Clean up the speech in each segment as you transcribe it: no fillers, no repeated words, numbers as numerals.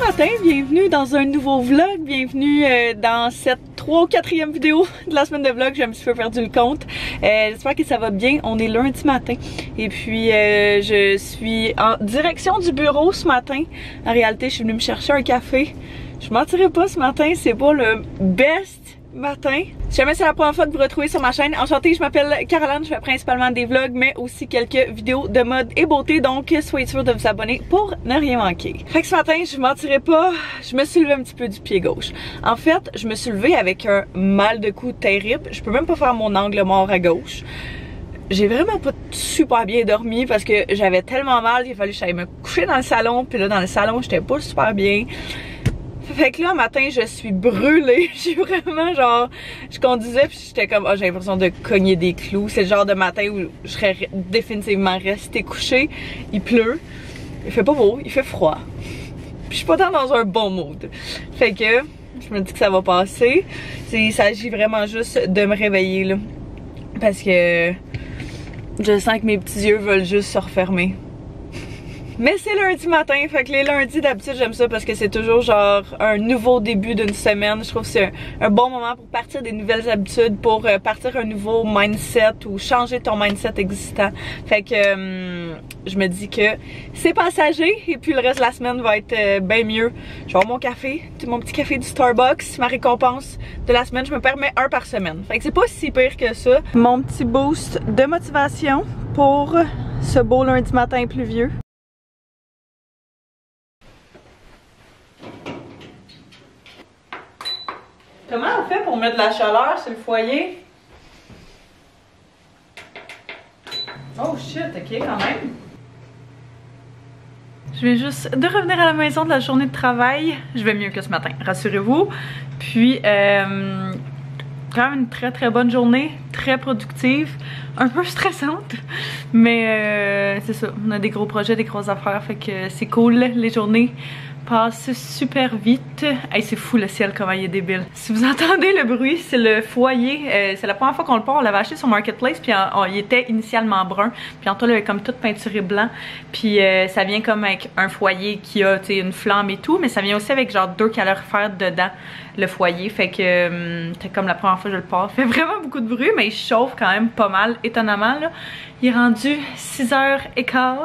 matin, bienvenue dans un nouveau vlog, bienvenue dans cette 3 ou 4e vidéo de la semaine de vlog, j'ai un petit peu perdu le compte. J'espère que ça va bien, on est lundi matin et puis je suis en direction du bureau ce matin. En réalité, je suis venue me chercher un café. Je mentirais pas, ce matin, c'est pas le best matin. Si jamais c'est la première fois que vous retrouvez sur ma chaîne, enchantée, je m'appelle Caroline, je fais principalement des vlogs mais aussi quelques vidéos de mode et beauté, donc soyez sûrs de vous abonner pour ne rien manquer. Fait que ce matin, je mentirais pas, je me suis levée un petit peu du pied gauche. En fait, je me suis levée avec un mal de cou terrible, je peux même pas faire mon angle mort à gauche. J'ai vraiment pas super bien dormi parce que j'avais tellement mal, il a fallu que j'aille me coucher dans le salon, puis là dans le salon, j'étais pas super bien. Fait que là, un matin, je suis brûlée. J'ai vraiment genre... Je conduisais puis j'étais comme... Oh, j'ai l'impression de cogner des clous. C'est le genre de matin où je serais définitivement restée couchée. Il pleut. Il fait pas beau. Il fait froid. Puis je suis pas tant dans un bon mood. Fait que je me dis que ça va passer. Il s'agit vraiment juste de me réveiller, là. Parce que je sens que mes petits yeux veulent juste se refermer. Mais c'est lundi matin, fait que les lundis d'habitude j'aime ça parce que c'est toujours genre un nouveau début d'une semaine. Je trouve que c'est un bon moment pour partir des nouvelles habitudes, pour partir un nouveau mindset ou changer ton mindset existant. Fait que je me dis que c'est passager et puis le reste de la semaine va être bien mieux. Je vais avoir mon café, mon petit café du Starbucks, ma récompense de la semaine. Je me permets un par semaine. Fait que c'est pas si pire que ça. Mon petit boost de motivation pour ce beau lundi matin pluvieux. Comment on fait pour mettre de la chaleur sur le foyer? Oh shit, ok quand même. Je viens juste de revenir à la maison de la journée de travail. Je vais mieux que ce matin, rassurez-vous. Puis, quand même une très bonne journée, très productive, un peu stressante. Mais c'est ça, on a des gros projets, des grosses affaires, fait que c'est cool, les journées passe super vite. Hey, c'est fou le ciel comment il est débile. Si vous entendez le bruit, c'est le foyer. C'est la première fois qu'on le porte. On l'avait acheté sur Marketplace, puis il était initialement brun. Puis en tout, il avait comme tout peinturé blanc. Puis ça vient comme avec un foyer qui a une flamme et tout, mais ça vient aussi avec genre 2 calorifères dedans, le foyer. Fait que c'est comme la première fois que je le porte. Il fait vraiment beaucoup de bruit, mais il chauffe quand même pas mal, étonnamment là. Il est rendu 6h15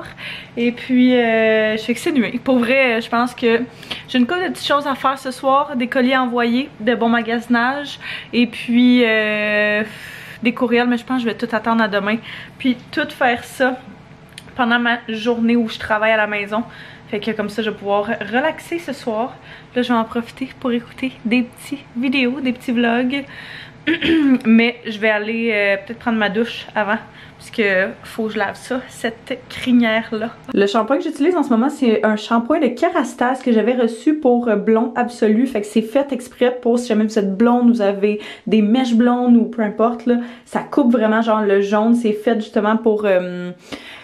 et puis je suis exténuée. Pour vrai, je pense que j'ai une couple de petites choses à faire ce soir, des colis à envoyer, de bon magasinage et puis des courriels, mais je pense que je vais tout attendre à demain. Puis tout faire ça pendant ma journée où je travaille à la maison. Fait que comme ça, je vais pouvoir relaxer ce soir. Là, je vais en profiter pour écouter des petites vidéos, des petits vlogs. Mais je vais aller peut-être prendre ma douche avant. Parce que faut que je lave ça, cette crinière là. Le shampoing que j'utilise en ce moment, c'est un shampoing de Kerastase que j'avais reçu pour blond absolu. Fait que c'est fait exprès pour si jamais vous êtes blonde, vous avez des mèches blondes ou peu importe là. Ça coupe vraiment genre le jaune. C'est fait justement pour... je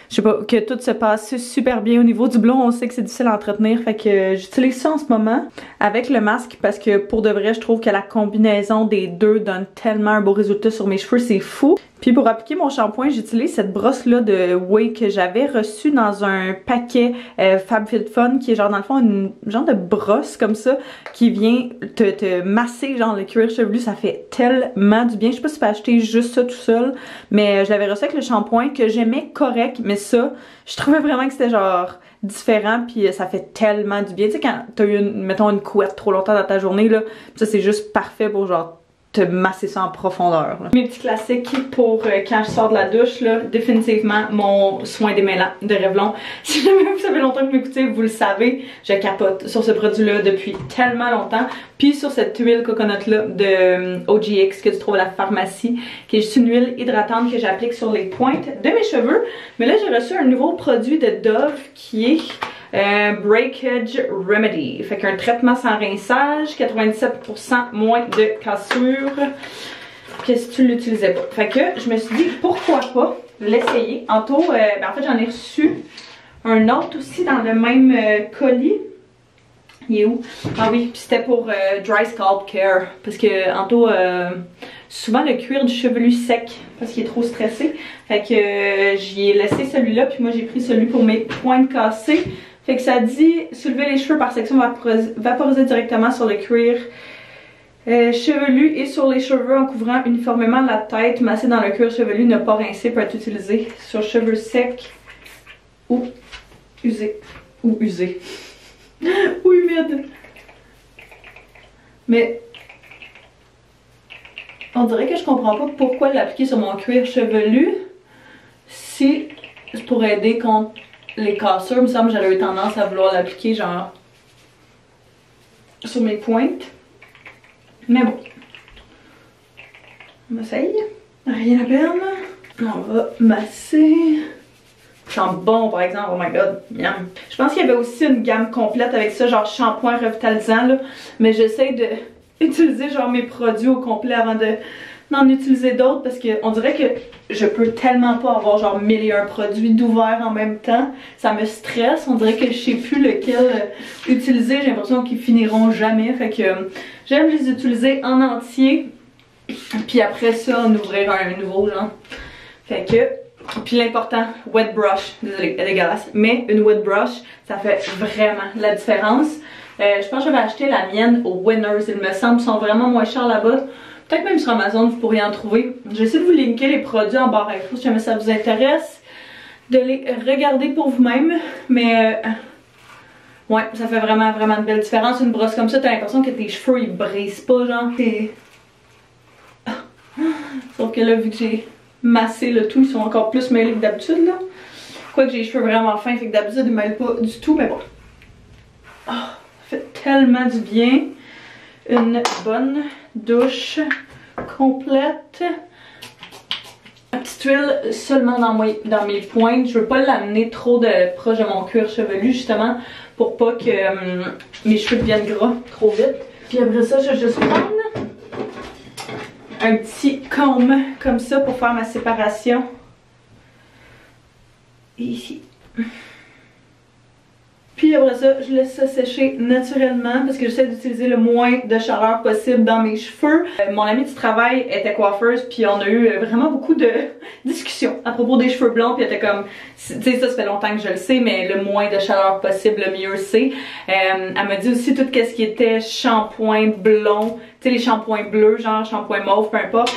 sais pas, que tout se passe super bien au niveau du blond. On sait que c'est difficile à entretenir, fait que j'utilise ça en ce moment avec le masque parce que pour de vrai, je trouve que la combinaison des deux donne tellement un beau résultat sur mes cheveux, c'est fou. Puis pour appliquer mon shampoing, j'utilise cette brosse là de Way que j'avais reçue dans un paquet FabFitFun qui est genre dans le fond une genre de brosse comme ça qui vient te masser genre le cuir chevelu, ça fait tellement du bien. Je sais pas si tu peux acheter juste ça tout seul, mais je l'avais reçu avec le shampoing que j'aimais correct, mais ça, je trouvais vraiment que c'était genre différent puis ça fait tellement du bien. Tu sais quand t'as eu mettons une couette trop longtemps dans ta journée là, ça c'est juste parfait pour genre te masser ça en profondeur. Là. Mes petits classiques pour quand je sors de la douche, là, définitivement mon soin démêlant de Revlon. Si jamais vous savez longtemps que vous m'écoutez, vous le savez, je capote sur ce produit-là depuis tellement longtemps. Puis sur cette huile coconut-là de OGX que tu trouves à la pharmacie, qui est juste une huile hydratante que j'applique sur les pointes de mes cheveux. Mais là, j'ai reçu un nouveau produit de Dove qui est Breakage Remedy. Fait qu'un traitement sans rinçage, 97% moins de cassure que si tu l'utilisais pas. Fait que je me suis dit pourquoi pas l'essayer. En fait j'en ai reçu un autre aussi dans le même colis. Il est où? Ah oui, puis c'était pour Dry Scalp Care. Parce que souvent le cuir du chevelu sec parce qu'il est trop stressé. Fait que j'y ai laissé celui-là, puis moi j'ai pris celui pour mes pointes cassées. Fait que ça dit soulever les cheveux par section vaporiser directement sur le cuir chevelu et sur les cheveux en couvrant uniformément la tête, masser dans le cuir chevelu, ne pas rincer, peut être utilisé sur cheveux secs ou usés. Ou usés. Ou humides. Mais on dirait que je comprends pas pourquoi l'appliquer sur mon cuir chevelu si c'est pour aider contre les cassures. Il me semble que j'aurais eu tendance à vouloir l'appliquer genre sur mes pointes. Mais bon, on essaye, rien à perdre. On va masser. Ça sent bon par exemple, oh my god, miam. Je pense qu'il y avait aussi une gamme complète avec ça, genre shampoing revitalisant là. Mais j'essaie de utiliser genre mes produits au complet avant d'en utiliser d'autres parce qu'on dirait que je peux tellement pas avoir genre 1001 produits d'ouvert en même temps. Ça me stresse, on dirait que je sais plus lequel utiliser, j'ai l'impression qu'ils finiront jamais. Fait que j'aime les utiliser en entier. Puis après ça, en ouvrir un nouveau genre. Fait que, puis l'important, wet brush, désolé, elle est dégueulasse. Mais une wet brush, ça fait vraiment la différence. Je pense que je vais acheter la mienne au Winners, il me semble, ils sont vraiment moins chers là-bas. Peut-être même sur Amazon, vous pourriez en trouver. J'essaie de vous linker les produits en barre info si jamais ça vous intéresse. De les regarder pour vous-même. Mais ouais, ça fait vraiment de belles différences. Une brosse comme ça, t'as l'impression que tes cheveux ils brisent pas, genre. Sauf que là, vu que j'ai massé le tout, ils sont encore plus mêlés que d'habitude là. Quoique j'ai les cheveux vraiment fins, fait que d'habitude ils mêlent pas du tout, mais bon. Oh, ça fait tellement du bien. Une bonne douche complète. La petite huile seulement dans mes pointes. Je veux pas l'amener trop proche de mon cuir chevelu justement pour pas que mes cheveux deviennent gras trop vite. Puis après ça, je vais juste prendre un petit comb comme ça pour faire ma séparation. Et ici. Puis après ça, je laisse ça sécher naturellement parce que j'essaie d'utiliser le moins de chaleur possible dans mes cheveux. Mon amie du travail était coiffeuse puis on a eu vraiment beaucoup de discussions à propos des cheveux blonds. Puis elle était comme, tu sais ça fait longtemps que je le sais, mais le moins de chaleur possible, le mieux c'est. Elle m'a dit aussi tout ce qui était shampoing blond, tu sais les shampoings bleus, genre shampoing mauve, peu importe.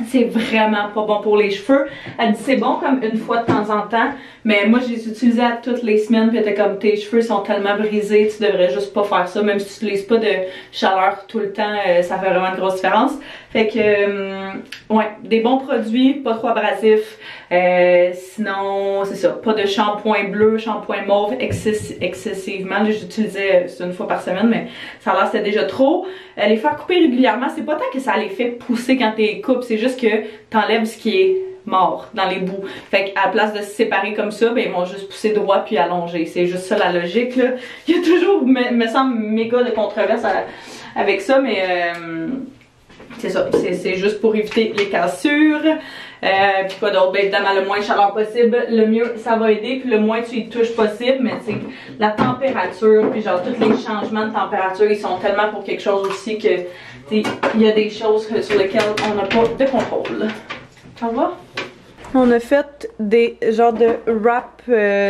C'est vraiment pas bon pour les cheveux. Elle dit c'est bon comme une fois de temps en temps, mais moi je les utilisais à toutes les semaines puis elle était comme tes cheveux sont tellement brisés, tu devrais juste pas faire ça, même si tu utilises pas de chaleur tout le temps, ça fait vraiment une grosse différence. Fait que ouais, des bons produits, pas trop abrasifs, sinon c'est ça, pas de shampoing bleu, shampoing mauve excessivement. Là j'utilisais une fois par semaine, mais ça a l'air c'était déjà trop. Les faire couper régulièrement, c'est pas tant que ça les fait pousser quand t'es coupes, c'est juste que t'enlèves ce qui est mort dans les bouts. Fait qu'à la place de se séparer comme ça, ben ils vont juste pousser droit puis allonger. C'est juste ça la logique là. Il y a toujours, me semble, méga de controverses avec ça, mais c'est ça. C'est juste pour éviter les cassures. Puis quoi d'autre? Ben évidemment, le moins de chaleur possible, le mieux ça va aider. Puis le moins tu y touches possible, mais tu sais, la température, puis genre tous les changements de température, ils sont tellement pour quelque chose aussi que il y a des choses sur lesquelles on n'a pas de contrôle. Ça va? On a fait des genres de wrap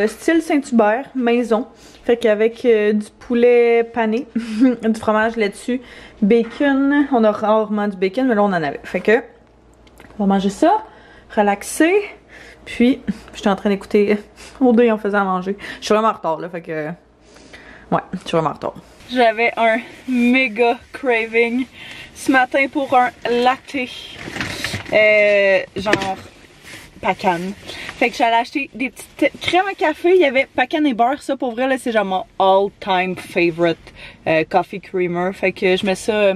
style Saint-Hubert maison. Fait qu'avec du poulet pané, du fromage là-dessus, bacon. On a rarement du bacon, mais là on en avait. Fait que on va manger ça, relaxer. Puis j'étais en train d'écouter Audrey en faisant à manger. Je suis vraiment en retard là, fait que ouais, je suis vraiment en retard. J'avais un méga craving ce matin pour un latte. Genre Pacane. Fait que j'allais acheter des petites crèmes à café. Il y avait Pacane et beurre. Ça pour vrai là c'est genre mon all time favorite coffee creamer. Fait que je mets ça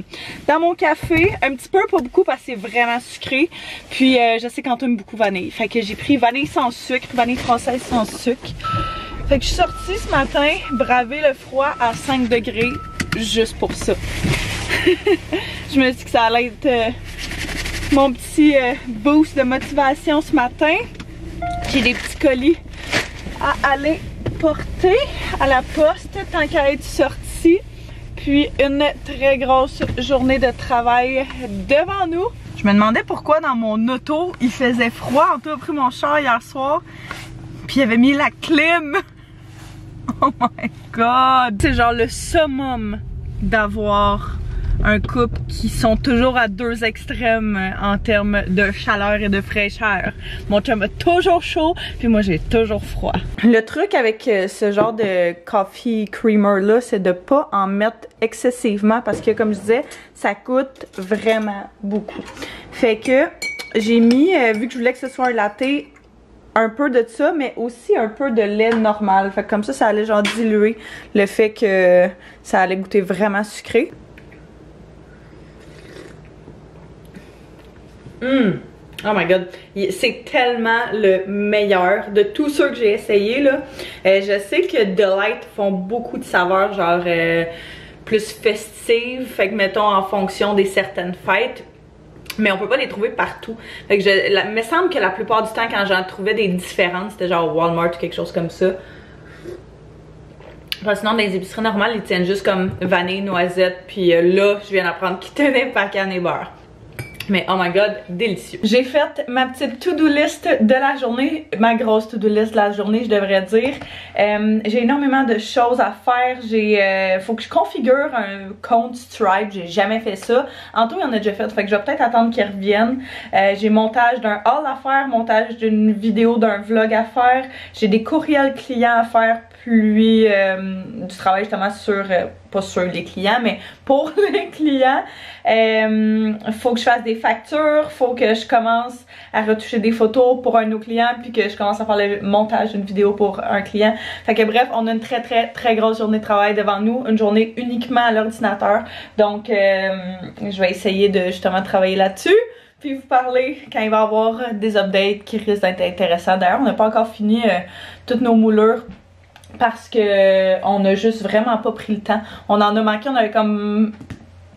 dans mon café. Un petit peu, pas beaucoup parce que c'est vraiment sucré. Puis je sais qu'Antoine aime beaucoup vanille. Fait que j'ai pris vanille sans sucre, vanille française sans sucre. Fait que je suis sortie ce matin braver le froid à 5 degrés juste pour ça. Je me suis dit que ça allait être mon petit boost de motivation ce matin. J'ai des petits colis à aller porter à la poste tant qu'à être sortie. Puis une très grosse journée de travail devant nous. Je me demandais pourquoi dans mon auto il faisait froid. Antoine a pris mon char hier soir puis il avait mis la clim. Oh my god! C'est genre le summum d'avoir un couple qui sont toujours à deux extrêmes en termes de chaleur et de fraîcheur. Mon chum a toujours chaud, puis moi j'ai toujours froid. Le truc avec ce genre de coffee creamer là, c'est de pas en mettre excessivement parce que comme je disais, ça coûte vraiment beaucoup. Fait que j'ai mis, vu que je voulais que ce soit un latte, un peu de ça, mais aussi un peu de lait normal. Fait que comme ça allait genre diluer le fait que ça allait goûter vraiment sucré. Oh my god, c'est tellement le meilleur de tous ceux que j'ai essayé là. Je sais que Delight font beaucoup de saveurs genre plus festives, fait que mettons en fonction des certaines fêtes. Mais on peut pas les trouver partout. Fait que me semble que la plupart du temps quand j'en trouvais des différentes, c'était genre Walmart ou quelque chose comme ça. Enfin, sinon, dans les épiceries normales, ils tiennent juste comme vanille, noisette. Puis là, je viens d'apprendre qu'ils tenaient pacan et beurre. Mais oh my god, délicieux. J'ai fait ma petite to-do list de la journée, ma grosse to-do list de la journée, je devrais dire. J'ai énormément de choses à faire. Faut que je configure un compte Stripe, j'ai jamais fait ça. Anto, il en a déjà fait, fait que je vais peut-être attendre qu'il revienne. J'ai montage d'un haul à faire, montage d'une vidéo, d'un vlog à faire. J'ai des courriels clients à faire, puis du travail justement sur, pas sur les clients, mais pour les clients. Faut que je fasse des factures, faut que je commence à retoucher des photos pour un de nos clients, puis que je commence à faire le montage d'une vidéo pour un client. Fait que bref, on a une très grosse journée de travail devant nous, une journée uniquement à l'ordinateur. Donc je vais essayer de justement travailler là-dessus. Puis vous parler quand il va y avoir des updates qui risquent d'être intéressants. D'ailleurs, on n'a pas encore fini toutes nos moulures parce que on a juste vraiment pas pris le temps. On en a manqué, on avait comme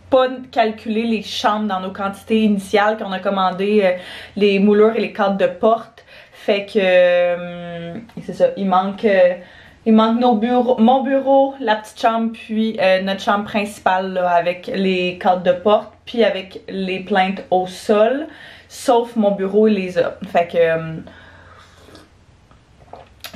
pas calculé les chambres dans nos quantités initiales qu'on a commandé, les moulures et les cadres de porte. Fait que c'est ça, il manque nos bureaux, mon bureau, la petite chambre, puis notre chambre principale là, avec les cadres de porte, puis avec les plaintes au sol, sauf mon bureau et les a. Fait que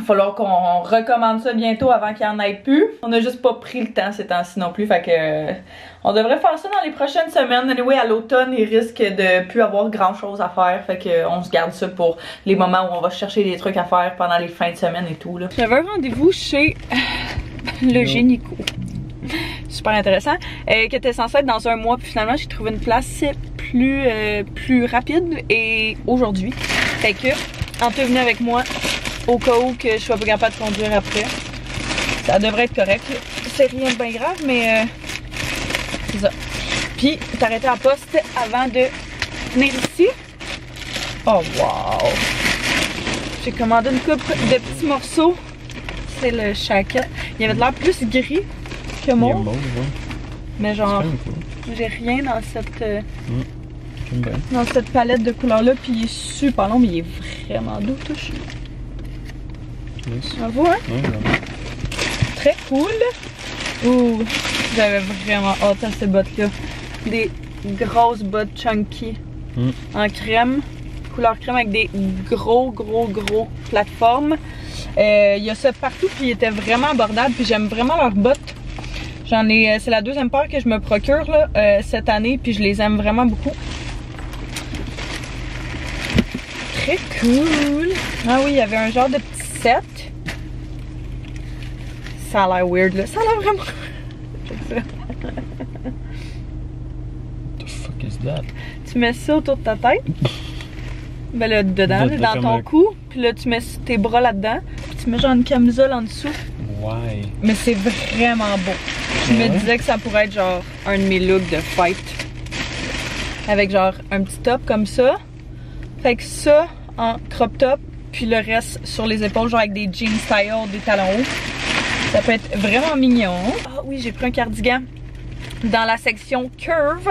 il va falloir qu'on recommande ça bientôt avant qu'il n'y en ait plus. On n'a juste pas pris le temps ces temps-ci non plus. Fait que on devrait faire ça dans les prochaines semaines. Anyway, à l'automne, il risque de plus avoir grand chose à faire. Fait que on se garde ça pour les moments où on va chercher des trucs à faire pendant les fins de semaine et tout. J'avais un rendez-vous chez le gynéco. Super intéressant. Qui était censé être dans un mois. Puis finalement, j'ai trouvé une place plus rapide. Et aujourd'hui. Fait que, Anto est venu avec moi. Au cas où que je sois pas capable de conduire après. Ça devrait être correct. C'est rien de bien grave, mais c'est ça. Puis, t'arrêter à la poste avant de venir ici. Oh wow! J'ai commandé une coupe de petits morceaux. C'est le shacket. Il avait de l'air plus gris que mauve. Mais genre, j'ai rien dans cette palette de couleurs-là. Puis il est super long, mais il est vraiment doux, touche. Bravo, hein? Ouais, très cool. Ouh, j'avais vraiment hâte à ces bottes-là. Des grosses bottes chunky en crème, couleur crème avec des gros plateformes. Il y a ça partout, puis ils étaient vraiment abordables, puis j'aime vraiment leurs bottes. C'est la deuxième paire que je me procure là, cette année, puis je les aime vraiment beaucoup. Très cool. Ah oui, il y avait un genre de petit set. Ça a l'air weird là. Ça a l'air vraiment. What the fuck is that? Tu mets ça autour de ta tête. Ben là, dedans, là, dans ton cou. Puis là, tu mets tes bras là-dedans. Puis tu mets genre une camisole en dessous. Ouais. Mais c'est vraiment beau. Je me disais que ça pourrait être genre un de mes looks de fight. Avec genre un petit top comme ça. Fait que ça en crop top. Puis le reste sur les épaules, genre avec des jeans style, des talons hauts. Ça peut être vraiment mignon. Ah oui, j'ai pris un cardigan dans la section curve.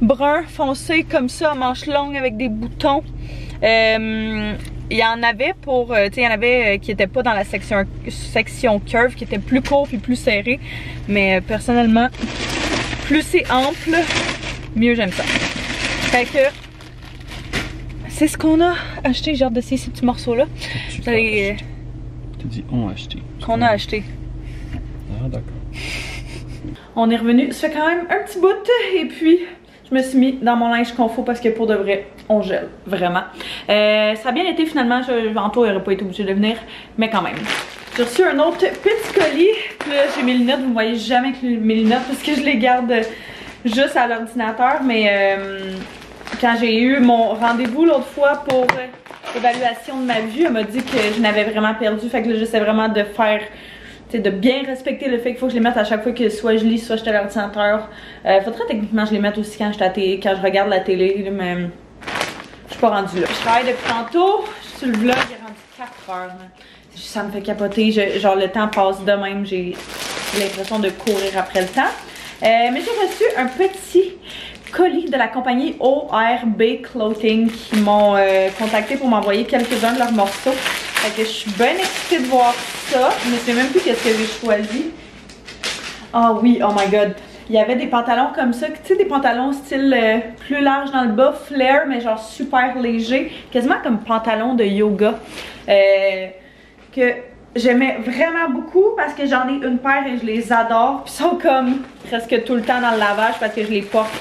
Brun foncé comme ça, à manches longues avec des boutons. Il y en avait pour, tu sais, il y en avait qui n'étaient pas dans la section curve, qui étaient plus court puis plus serré. Mais personnellement, plus c'est ample, mieux j'aime ça. Fait que c'est ce qu'on a acheté. J'ai hâte d'essayer ces petits morceaux-là. Tu dis on a acheté. Qu'on a acheté. Ah, d'accord. On est revenu, ça fait quand même un petit bout et puis je me suis mis dans mon linge confo parce que pour de vrai, on gèle, vraiment. Ça a bien été finalement, Anto n'aurait pas été obligé de venir, mais quand même. J'ai reçu un autre petit colis, puis là j'ai mes lunettes, vous ne voyez jamais avec mes lunettes parce que je les garde juste à l'ordinateur, mais quand j'ai eu mon rendez-vous l'autre fois pour l'évaluation de ma vue, elle m'a dit que je n'avais vraiment perdu, fait que là j'essaie vraiment de faire... de bien respecter le fait qu'il faut que je les mette à chaque fois que soit je lis, soit je suis à l'ordinateur. Faudrait techniquement que je les mette aussi quand je regarde la télé, mais je suis pas rendue là. Je travaille depuis tantôt, je suis sur le vlog, il est rendu 4 heures. Hein. Ça me fait capoter, genre le temps passe de même, j'ai l'impression de courir après le temps. Mais j'ai reçu un petit colis de la compagnie ORB Clothing qui m'ont contacté pour m'envoyer quelques-uns de leurs morceaux. Fait que je suis bien excitée de voir ça. Je ne sais même plus qu'est-ce que j'ai choisi. Ah oui, oh my god. Il y avait des pantalons comme ça, tu sais, des pantalons style plus large dans le bas, flare, mais genre super léger. Quasiment comme pantalon de yoga. Que j'aimais vraiment beaucoup parce que j'en ai une paire et je les adore. Puis ils sont comme presque tout le temps dans le lavage parce que je les porte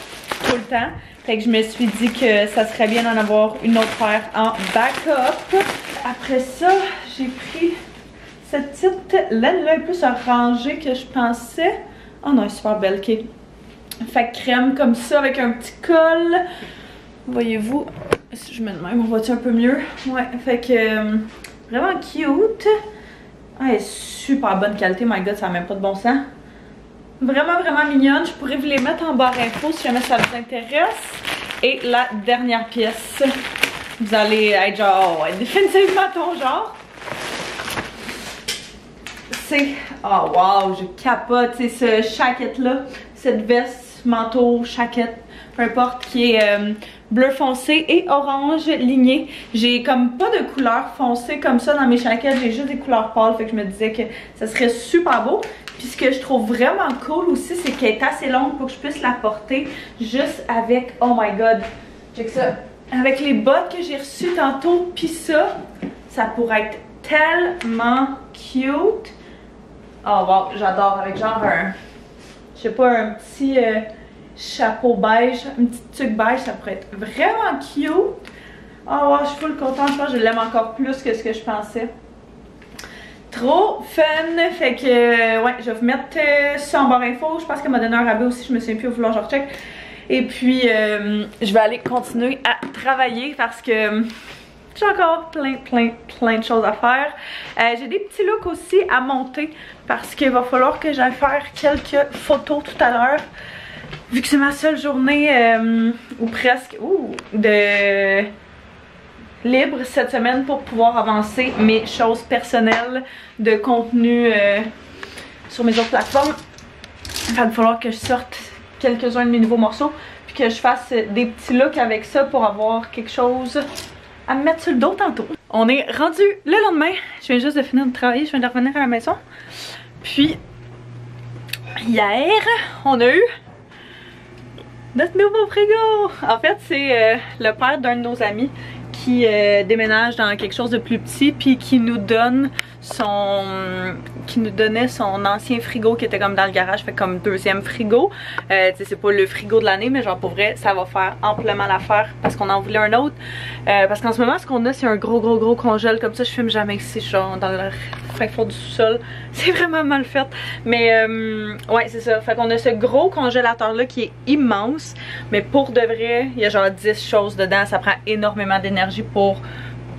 tout le temps. Fait que je me suis dit que ça serait bien d'en avoir une autre paire en backup. Après ça, j'ai pris cette petite laine-là un peu rangée que je pensais. Oh non, elle est super belle, ok. Fait que crème comme ça avec un petit col. Voyez-vous, si je mets de même, on voit-tu un peu mieux? Ouais, fait que vraiment cute. Ah, elle est super bonne qualité, my god, ça n'a même pas de bon sens. Vraiment, vraiment mignonne. Je pourrais vous les mettre en barre info si jamais ça vous intéresse. Et la dernière pièce, vous allez être genre, oh, ouais, définitivement ton genre. C'est, oh wow, je capote, c'est ce chaquette-là, cette veste, manteau, chaquette, peu importe, qui est bleu foncé et orange ligné. J'ai comme pas de couleur foncée comme ça dans mes chaquettes, j'ai juste des couleurs pâles, fait que je me disais que ça serait super beau. Puis ce que je trouve vraiment cool aussi, c'est qu'elle est assez longue pour que je puisse la porter juste avec, oh my god, check ça, avec les bottes que j'ai reçues tantôt, puis ça pourrait être tellement cute. Oh wow, j'adore, avec genre un, je sais pas, un petit chapeau beige, une petite tuque beige, ça pourrait être vraiment cute. Oh wow, je suis full contente, je pense que je l'aime encore plus que ce que je pensais. Trop fun, fait que ouais, je vais vous mettre ça en barre info. Je pense qu'elle m'a donné un rabais aussi, je me souviens plus, il va falloir que je recheck. Et puis je vais aller continuer à travailler parce que j'ai encore plein de choses à faire. J'ai des petits looks aussi à monter parce qu'il va falloir que j'aille faire quelques photos tout à l'heure. Vu que c'est ma seule journée ou presque de libre cette semaine pour pouvoir avancer mes choses personnelles de contenu sur mes autres plateformes. Il va falloir que je sorte quelques-uns de mes nouveaux morceaux puis que je fasse des petits looks avec ça pour avoir quelque chose à me mettre sur le dos tantôt. On est rendu le lendemain. Je viens juste de finir de travailler, je viens de revenir à la maison. Puis hier, on a eu notre nouveau frigo. En fait, c'est le père d'un de nos amis qui déménage dans quelque chose de plus petit puis qui nous donnait son ancien frigo qui était comme dans le garage, fait comme deuxième frigo. C'est pas le frigo de l'année, mais genre pour vrai ça va faire amplement l'affaire parce qu'on en voulait un autre. Parce qu'en ce moment ce qu'on a c'est un gros congèle comme ça. Je filme jamais ici, genre dans le fin fond du sous-sol. C'est vraiment mal fait. Mais ouais c'est ça. Fait qu'on a ce gros congélateur là qui est immense. Mais pour de vrai, il y a genre 10 choses dedans. Ça prend énormément d'énergie pour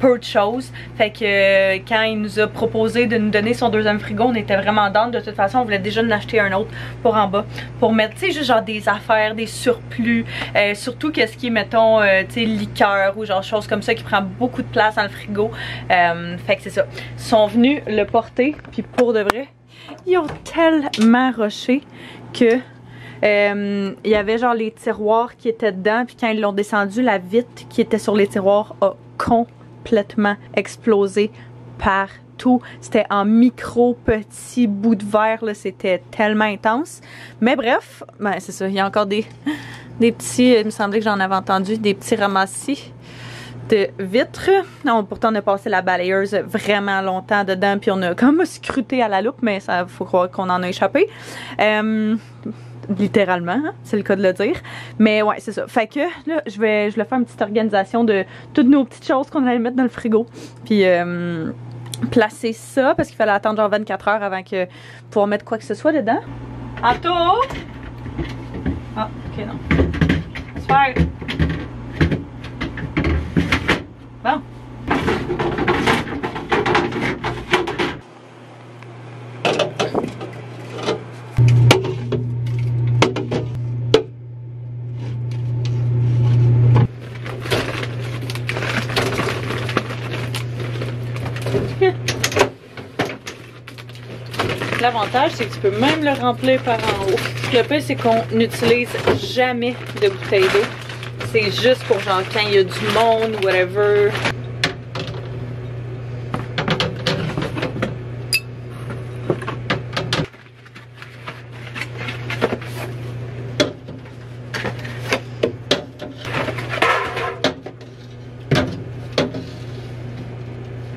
peu de choses. Fait que quand il nous a proposé de nous donner son deuxième frigo, on était vraiment down. De toute façon, on voulait déjà en acheter un autre pour en bas. Pour mettre, tu sais, juste genre des affaires, des surplus. Surtout qu'est-ce qui est, mettons, tu sais, liqueur ou genre choses comme ça qui prend beaucoup de place dans le frigo. Fait que c'est ça. Ils sont venus le porter. Puis pour de vrai, ils ont tellement rushé que il y avait genre les tiroirs qui étaient dedans. Puis quand ils l'ont descendu, la vitre qui était sur les tiroirs a complètement explosé partout. C'était en micro petits bouts de verre, c'était tellement intense. Mais bref, ben c'est ça, il y a encore des petits, il me semblait que j'en avais entendu, des petits ramassis de vitre. Non, pourtant on a passé la balayeuse vraiment longtemps dedans puis on a comme scruté à la loupe, mais ça faut croire qu'on en a échappé. Littéralement, hein, c'est le cas de le dire. Mais ouais, c'est ça. Fait que là, je vais faire une petite organisation de toutes nos petites choses qu'on allait mettre dans le frigo. Puis placer ça parce qu'il fallait attendre genre 24 heures avant que pouvoir mettre quoi que ce soit dedans. Anto! Ah, ok, non. Super! Bon. L'avantage, c'est que tu peux même le remplir par en haut. Le pire, c'est qu'on n'utilise jamais de bouteille d'eau. C'est juste pour genre quand il y a du monde ou whatever.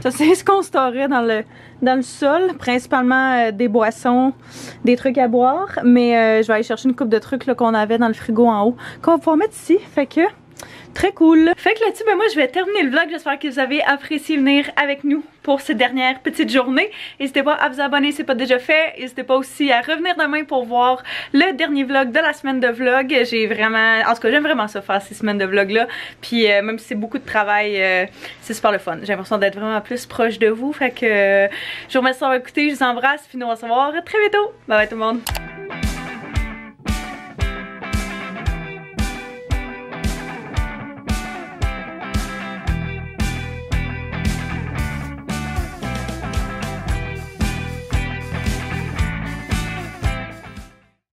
Ça, c'est ce qu'on storait dans le sol, principalement des boissons, des trucs à boire, mais je vais aller chercher une coupe de trucs qu'on avait dans le frigo en haut, qu'on va pouvoir mettre ici, fait que très cool. Fait que là-dessus, ben moi je vais terminer le vlog, j'espère que vous avez apprécié venir avec nous pour cette dernière petite journée. N'hésitez pas à vous abonner si ce n'est pas déjà fait, n'hésitez pas aussi à revenir demain pour voir le dernier vlog de la semaine de vlog. J'ai vraiment, en tout cas j'aime vraiment ça faire ces semaines de vlog là, puis même si c'est beaucoup de travail, c'est super le fun. J'ai l'impression d'être vraiment plus proche de vous, fait que je vous remercie d'avoir écouté, je vous embrasse, puis nous on va se voir très bientôt. Bye bye tout le monde.